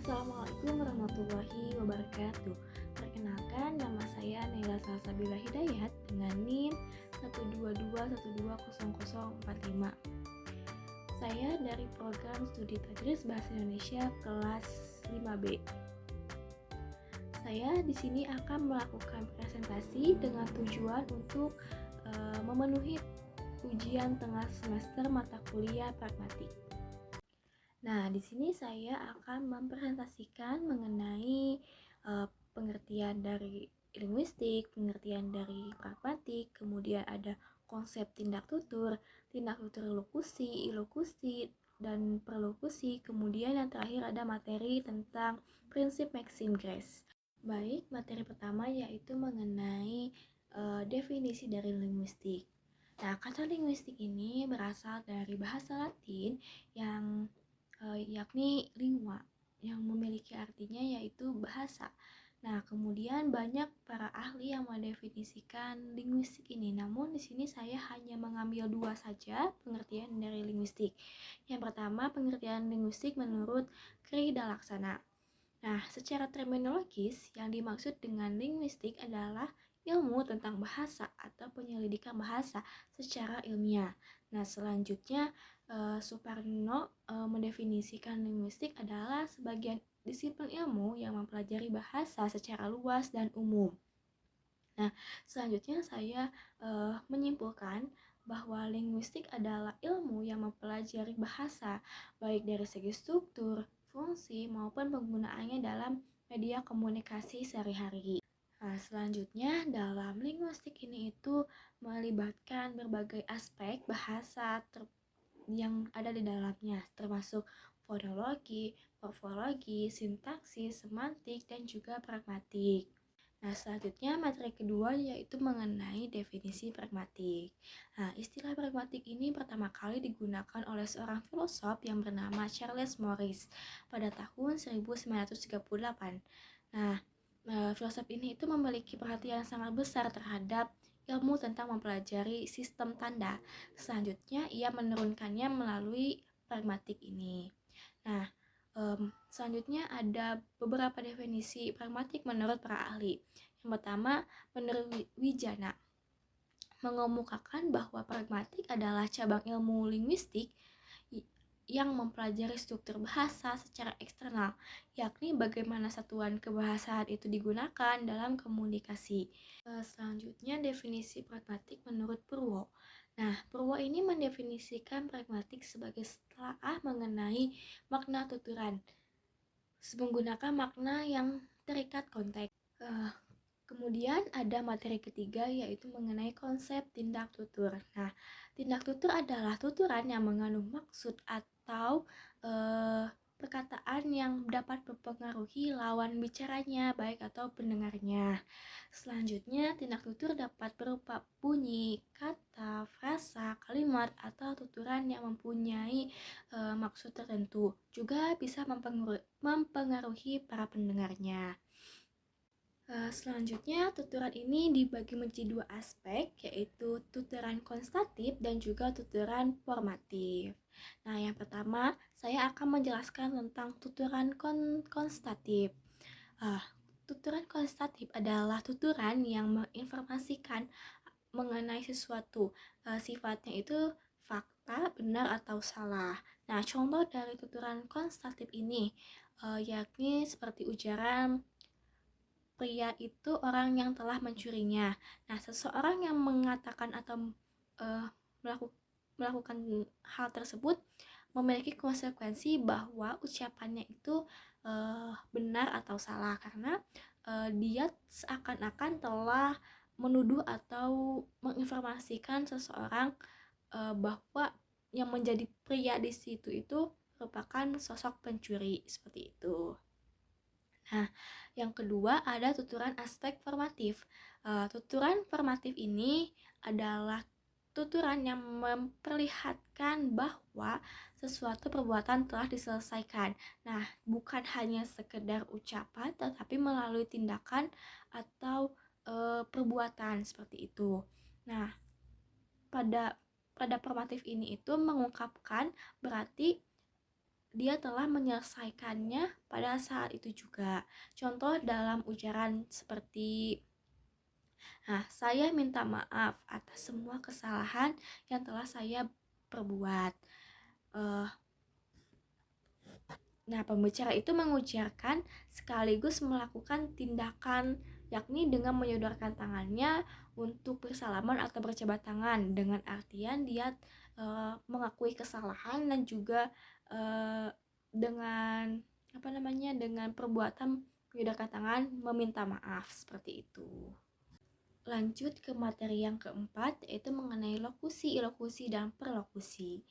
Assalamualaikum warahmatullahi wabarakatuh. Perkenalkan, nama saya Naila Salsabila Hidayat dengan NIM 122120045. Saya dari program studi Tadris Bahasa Indonesia kelas 5B. Saya di sini akan melakukan presentasi dengan tujuan untuk memenuhi ujian tengah semester mata kuliah pragmatik. Nah, di sini saya akan mempresentasikan mengenai pengertian dari linguistik, pengertian dari pragmatik, kemudian ada konsep tindak tutur lokusi, ilokusi, dan perlokusi, kemudian yang terakhir ada materi tentang prinsip Maxim Grace. Baik, materi pertama yaitu mengenai definisi dari linguistik. Nah, kata linguistik ini berasal dari bahasa Latin yang yakni lingua, yang memiliki artinya yaitu bahasa. Nah, kemudian banyak para ahli yang mendefinisikan linguistik ini. Namun di sini saya hanya mengambil dua saja pengertian dari linguistik. Yang pertama, pengertian linguistik menurut Kri Dalaksana. Nah, secara terminologis, yang dimaksud dengan linguistik adalah ilmu tentang bahasa atau penyelidikan bahasa secara ilmiah. Nah, selanjutnya Suparno mendefinisikan linguistik adalah sebagian disiplin ilmu yang mempelajari bahasa secara luas dan umum. Nah, selanjutnya saya menyimpulkan bahwa linguistik adalah ilmu yang mempelajari bahasa, baik dari segi struktur, fungsi, maupun penggunaannya dalam media komunikasi sehari-hari. Nah, selanjutnya dalam linguistik ini itu melibatkan berbagai aspek bahasa yang ada di dalamnya, termasuk fonologi, morfologi, sintaksis, semantik, dan juga pragmatik. Nah, selanjutnya materi kedua yaitu mengenai definisi pragmatik. Nah, istilah pragmatik ini pertama kali digunakan oleh seorang filosof yang bernama Charles Morris pada tahun 1938. Nah, filosof ini itu memiliki perhatian sangat besar terhadap ilmu tentang mempelajari sistem tanda. Selanjutnya, ia menurunkannya melalui pragmatik ini. Nah, selanjutnya ada beberapa definisi pragmatik menurut para ahli. Yang pertama, menurut Wijana, mengemukakan bahwa pragmatik adalah cabang ilmu linguistik yang mempelajari struktur bahasa secara eksternal, yakni bagaimana satuan kebahasaan itu digunakan dalam komunikasi. Selanjutnya, definisi pragmatik menurut Purwo. Nah, Purwo ini mendefinisikan pragmatik sebagai telaah mengenai makna tuturan, menggunakan makna yang terikat konteks. Kemudian ada materi ketiga yaitu mengenai konsep tindak tutur. Nah, tindak tutur adalah tuturan yang mengandung maksud atau perkataan yang dapat mempengaruhi lawan bicaranya, baik atau pendengarnya. Selanjutnya, tindak tutur dapat berupa bunyi, kata, frasa, kalimat, atau tuturan yang mempunyai maksud tertentu. Juga bisa mempengaruhi para pendengarnya. Selanjutnya, tuturan ini dibagi menjadi dua aspek, yaitu tuturan konstatif dan juga tuturan formatif. Nah, yang pertama, saya akan menjelaskan tentang tuturan konstatif. Tuturan konstatif adalah tuturan yang menginformasikan mengenai sesuatu. Sifatnya itu fakta, benar atau salah. Nah, contoh dari tuturan konstatif ini yakni seperti ujaran pria itu orang yang telah mencurinya. Nah, seseorang yang mengatakan atau melakukan hal tersebut memiliki konsekuensi bahwa ucapannya itu benar atau salah, karena dia seakan-akan telah menuduh atau menginformasikan seseorang bahwa yang menjadi pria di situ itu merupakan sosok pencuri, seperti itu. Nah, yang kedua ada tuturan aspek formatif. Tuturan formatif ini adalah tuturan yang memperlihatkan bahwa sesuatu perbuatan telah diselesaikan. Nah, bukan hanya sekedar ucapan, tetapi melalui tindakan atau perbuatan seperti itu. Nah, pada formatif ini itu mengungkapkan berarti dia telah menyelesaikannya pada saat itu juga. Contoh dalam ujaran seperti, nah, saya minta maaf atas semua kesalahan yang telah saya perbuat. Nah, pembicara itu mengujarkan sekaligus melakukan tindakan, yakni dengan menyodorkan tangannya untuk bersalaman atau berjabat tangan, dengan artian dia mengakui kesalahan dan juga dengan dengan perbuatan menyodorkan tangan meminta maaf seperti itu. Lanjut ke materi yang keempat, yaitu mengenai lokusi, ilokusi, dan perlokusi.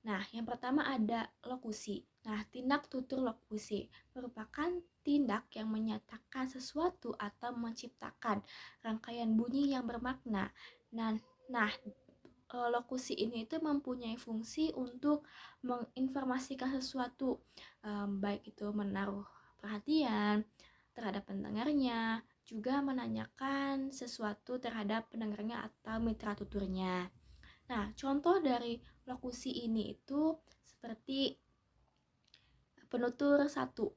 Nah, yang pertama ada lokusi. Nah, tindak tutur lokusi merupakan tindak yang menyatakan sesuatu atau menciptakan rangkaian bunyi yang bermakna. Nah, lokusi ini itu mempunyai fungsi untuk menginformasikan sesuatu, baik itu menaruh perhatian terhadap pendengarnya, juga menanyakan sesuatu terhadap pendengarnya atau mitra tuturnya. Nah, contoh dari lokusi ini itu seperti penutur 1.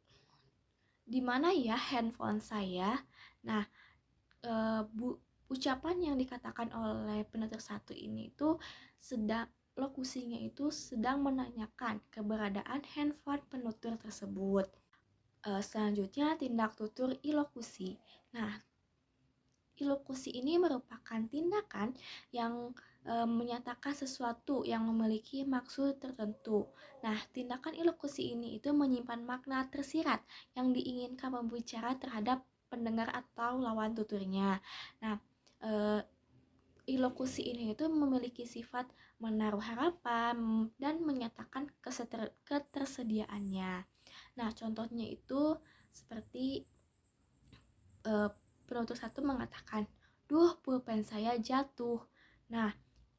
Di mana ya handphone saya? Nah, ucapan yang dikatakan oleh penutur 1 ini itu lokusinya itu sedang menanyakan keberadaan handphone penutur tersebut. Selanjutnya tindak tutur ilokusi. Nah, ilokusi ini merupakan tindakan yang menyatakan sesuatu yang memiliki maksud tertentu. Nah, tindakan ilokusi ini itu menyimpan makna tersirat yang diinginkan pembicara terhadap pendengar atau lawan tuturnya. Nah, ilokusi ini itu memiliki sifat menaruh harapan dan menyatakan ketersediaannya. Nah, contohnya itu seperti penutur 1 mengatakan, "Duh, pulpen saya jatuh." Nah,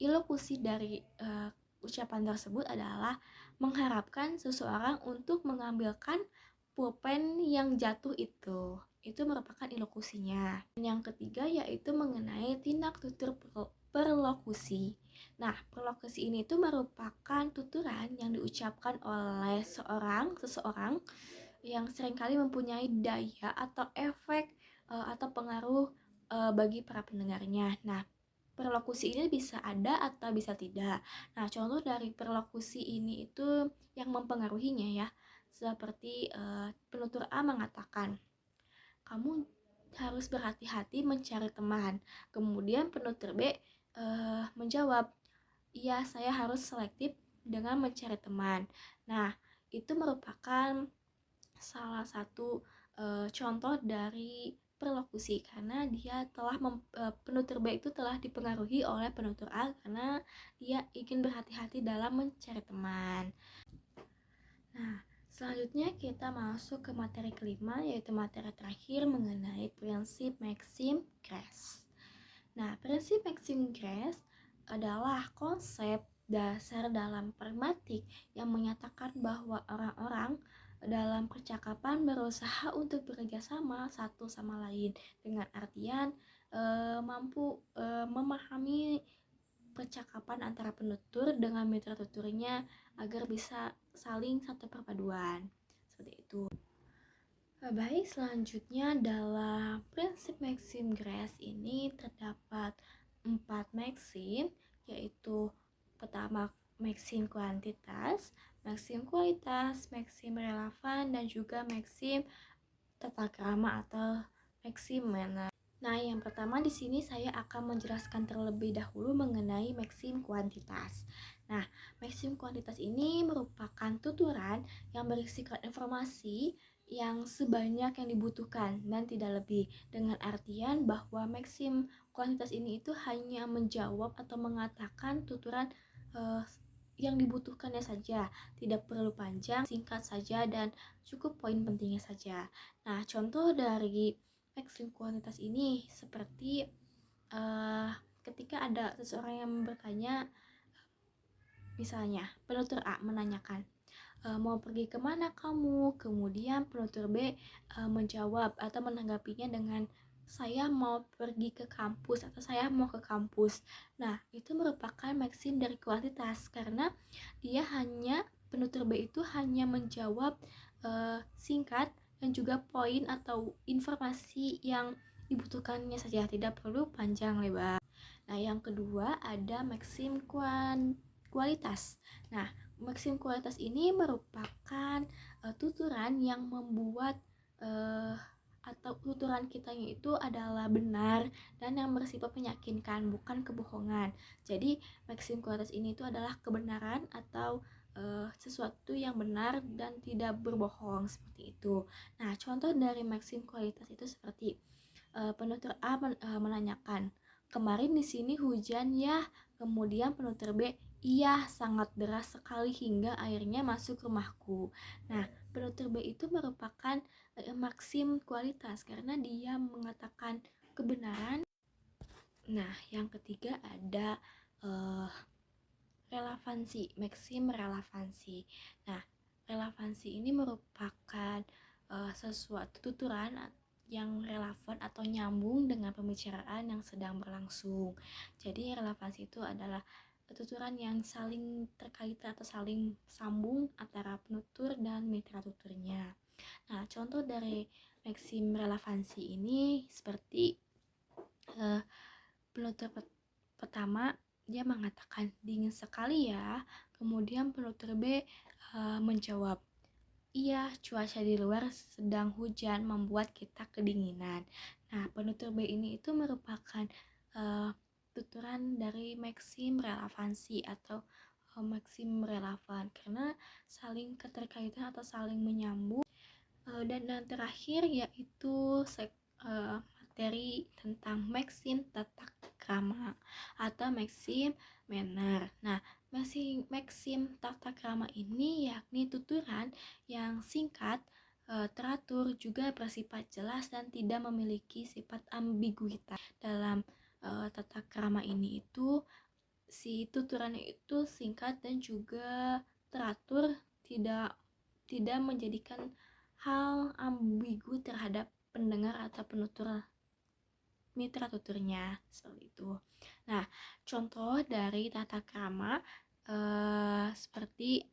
ilokusi dari ucapan tersebut adalah mengharapkan seseorang untuk mengambilkan pulpen yang jatuh itu. Itu merupakan ilokusinya. Yang ketiga yaitu mengenai tindak tutur perlokusi. Nah, perlokusi ini itu merupakan tuturan yang diucapkan oleh seseorang yang seringkali mempunyai daya atau efek atau pengaruh bagi para pendengarnya. Nah, perlokusi ini bisa ada atau bisa tidak. Nah, contoh dari perlokusi ini itu yang mempengaruhinya ya, seperti penutur A mengatakan, "Kamu harus berhati-hati mencari teman." Kemudian penutur B menjawab, "Iya, saya harus selektif dengan mencari teman." Nah, itu merupakan salah satu contoh dari perlokusi, karena dia telah penutur B itu telah dipengaruhi oleh penutur A karena dia ingin berhati-hati dalam mencari teman. Nah, selanjutnya kita masuk ke materi kelima, yaitu materi terakhir mengenai prinsip Maxim Grace. Nah, prinsip Maxim Grace adalah konsep dasar dalam pragmatik yang menyatakan bahwa orang-orang dalam percakapan berusaha untuk bekerja sama satu sama lain, dengan artian mampu memahami percakapan antara penutur dengan mitra tuturnya agar bisa saling satu perpaduan. Seperti itu. Baik, selanjutnya dalam prinsip Maxim Grace ini terdapat 4 maxim, yaitu pertama maxim kuantitas, maxim kualitas, maxim relevan, dan juga maxim tata krama atau maxim manner. Nah, yang pertama di sini saya akan menjelaskan terlebih dahulu mengenai maxim kuantitas. Nah, maxim kuantitas ini merupakan tuturan yang berisikan informasi yang sebanyak yang dibutuhkan dan tidak lebih, dengan artian bahwa maxim kuantitas ini itu hanya menjawab atau mengatakan tuturan yang dibutuhkannya saja, tidak perlu panjang, singkat saja, dan cukup poin pentingnya saja. Nah, contoh dari maxim kuantitas ini seperti ketika ada seseorang yang bertanya, misalnya penutur A menanyakan, "Mau pergi kemana kamu?" Kemudian penutur B menjawab atau menanggapinya dengan, "Saya mau pergi ke kampus," atau "Saya mau ke kampus." Nah, itu merupakan maxim dari kuantitas karena dia hanya penutur B itu hanya menjawab singkat dan juga poin atau informasi yang dibutuhkannya saja, tidak perlu panjang lebar. Nah, yang kedua ada maksim kualitas. Nah, maksim kualitas ini merupakan tuturan yang membuat atau tuturan kitanya itu adalah benar dan yang bersifat meyakinkan, bukan kebohongan. Jadi, maksim kualitas ini itu adalah kebenaran atau sesuatu yang benar dan tidak berbohong, seperti itu. Nah, contoh dari maksim kualitas itu seperti penutur A menanyakan, kemarin di sini hujan ya. Kemudian penutur B, iya sangat deras sekali hingga airnya masuk rumahku. Nah, penutur B itu merupakan maksim kualitas karena dia mengatakan kebenaran. Nah, yang ketiga ada relevansi, maksim relevansi. Nah, relevansi ini merupakan sesuatu tuturan yang relevan atau nyambung dengan pembicaraan yang sedang berlangsung. Jadi relevansi itu adalah tuturan yang saling terkait atau saling sambung antara penutur dan mitra tuturnya. Nah, contoh dari maksim relevansi ini seperti penutur pertama dia mengatakan dingin sekali ya. Kemudian penutur B menjawab, iya, cuaca di luar sedang hujan membuat kita kedinginan. Nah, penutur B ini itu merupakan tuturan dari maksim relevansi atau maksim relevan karena saling keterkaitan atau saling menyambung. Dan yang terakhir yaitu materi tentang maksim tata krama atau maksim manner. Nah, maksim tata krama ini yakni tuturan yang singkat, teratur, juga bersifat jelas dan tidak memiliki sifat ambiguitas. Dalam tata krama ini itu si tuturannya itu singkat dan juga teratur, tidak menjadikan hal ambigu terhadap pendengar atau penutur mitra tuturnya, seperti itu. Nah, contoh dari tata krama seperti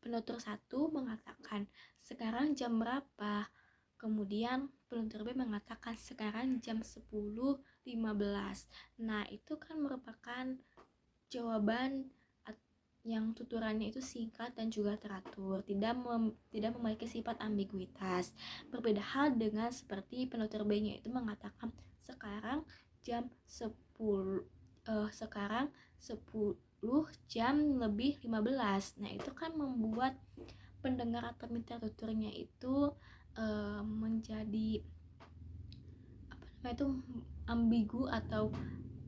penutur 1 mengatakan sekarang jam berapa, kemudian penutur B mengatakan sekarang jam 10.15. Nah, itu kan merupakan jawaban yang tuturannya itu singkat dan juga teratur, tidak memiliki sifat ambiguitas. Berbeda hal dengan seperti penutur B-nya itu mengatakan sekarang jam 10 sekarang 10 jam lebih 15. Nah, itu kan membuat pendengar atau mitra tuturnya itu menjadi itu ambigu atau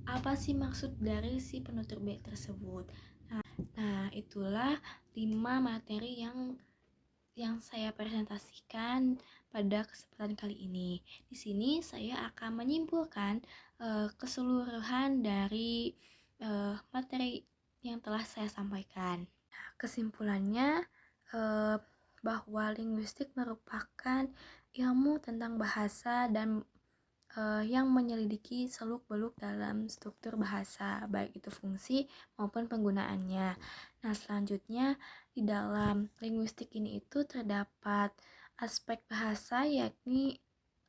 apa sih maksud dari si penutur B tersebut. Nah, itulah 5 materi yang saya presentasikan pada kesempatan kali ini. Di sini saya akan menyimpulkan keseluruhan dari materi yang telah saya sampaikan. Nah, kesimpulannya bahwa linguistik merupakan ilmu tentang bahasa dan yang menyelidiki seluk-beluk dalam struktur bahasa, baik itu fungsi maupun penggunaannya. Nah, selanjutnya di dalam linguistik ini itu terdapat aspek bahasa yakni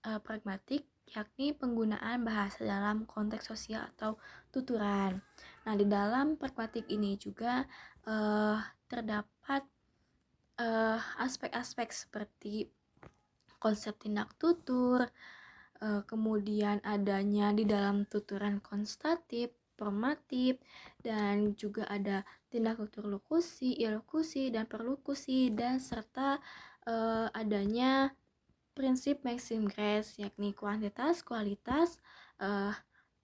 pragmatik, yakni penggunaan bahasa dalam konteks sosial atau tuturan. Nah, di dalam pragmatik ini juga terdapat aspek-aspek seperti konsep tindak tutur, kemudian adanya di dalam tuturan konstatif, formatif, dan juga ada tindak tutur lokusi, ilokusi, dan perlokusi, dan serta adanya prinsip maxim grace yakni kuantitas, kualitas,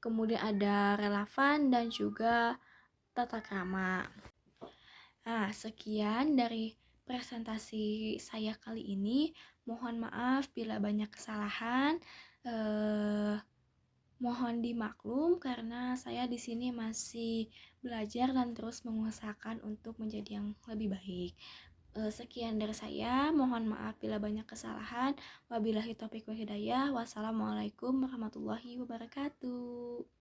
kemudian ada relevan dan juga tata krama. Nah, sekian dari presentasi saya kali ini. Mohon maaf bila banyak kesalahan. Mohon dimaklum karena saya di sini masih belajar dan terus mengusahakan untuk menjadi yang lebih baik. Sekian dari saya. Mohon maaf bila banyak kesalahan. Wabillahi taufiq wal hidayah. Wassalamualaikum warahmatullahi wabarakatuh.